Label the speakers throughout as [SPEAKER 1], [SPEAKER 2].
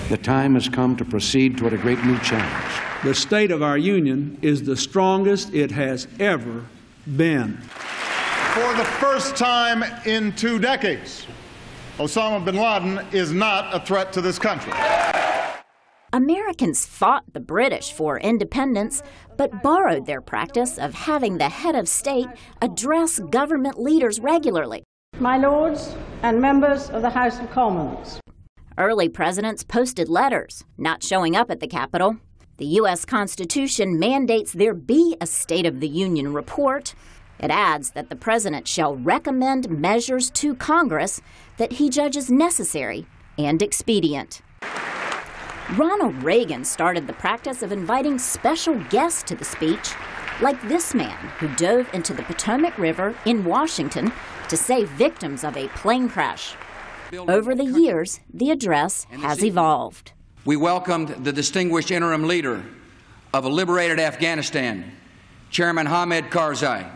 [SPEAKER 1] The time has come to proceed toward a great new challenge.
[SPEAKER 2] The state of our union is the strongest it has ever been.
[SPEAKER 3] For the first time in 2 decades, Osama bin Laden is not a threat to this country.
[SPEAKER 4] Americans fought the British for independence, but borrowed their practice of having the head of state address government leaders regularly.
[SPEAKER 5] My lords and members of the House of Commons.
[SPEAKER 4] Early presidents posted letters, not showing up at the Capitol. The U.S. Constitution mandates there be a State of the Union report. It adds that the president shall recommend measures to Congress that he judges necessary and expedient. Ronald Reagan started the practice of inviting special guests to the speech, like this man who dove into the Potomac River in Washington to save victims of a plane crash. Over the years, the address has evolved.
[SPEAKER 6] We welcomed the distinguished interim leader of a liberated Afghanistan, Chairman Hamid Karzai.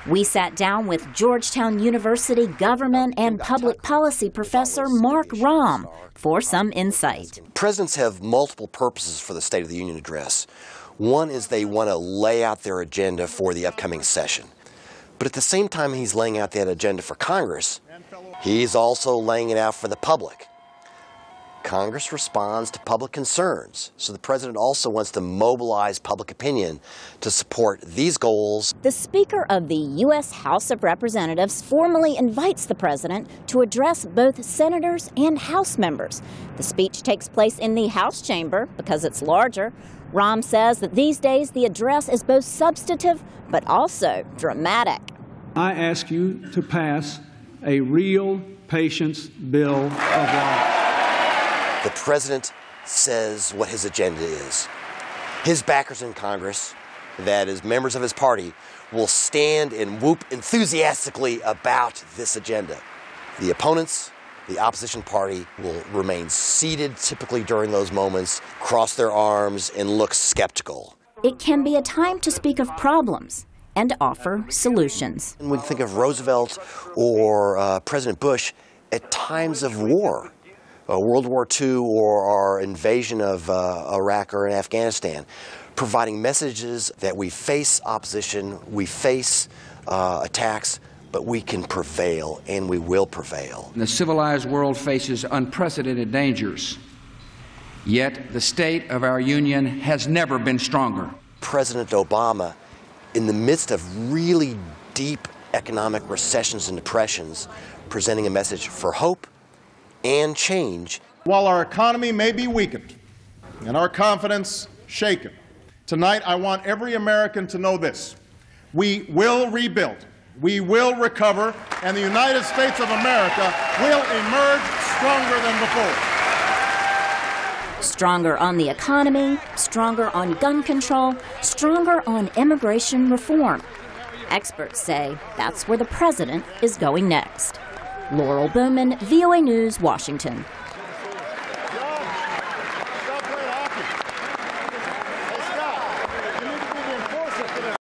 [SPEAKER 4] We sat down with Georgetown University government and public policy professor Mark Rahm for some insight.
[SPEAKER 7] Presidents have multiple purposes for the State of the Union address. One is they want to lay out their agenda for the upcoming session. But at the same time he's laying out that agenda for Congress, he's also laying it out for the public. Congress responds to public concerns, so the president also wants to mobilize public opinion to support these goals.
[SPEAKER 4] The Speaker of the U.S. House of Representatives formally invites the president to address both senators and House members. The speech takes place in the House chamber because it's larger. Rahm says that these days the address is both substantive but also dramatic.
[SPEAKER 2] I ask you to pass a real patience bill of rights.
[SPEAKER 7] The president says what his agenda is. His backers in Congress, that is, members of his party, will stand and whoop enthusiastically about this agenda. The opponents, the opposition party, will remain seated typically during those moments, cross their arms, and look skeptical.
[SPEAKER 4] It can be a time to speak of problems and offer solutions.
[SPEAKER 7] And we can think of Roosevelt or President Bush at times of war. World War II or our invasion of Iraq or Afghanistan, providing messages that we face opposition, we face attacks, but we can prevail, and we will prevail.
[SPEAKER 6] The civilized world faces unprecedented dangers, yet the state of our union has never been stronger.
[SPEAKER 7] President Obama, in the midst of really deep economic recessions and depressions, presenting a message for hope and change.
[SPEAKER 3] While our economy may be weakened and our confidence shaken, tonight I want every American to know this. We will rebuild, we will recover, and the United States of America will emerge stronger than before.
[SPEAKER 4] Stronger on the economy, stronger on gun control, stronger on immigration reform. Experts say that's where the president is going next. Laurel, Bowman, VOA News, Washington.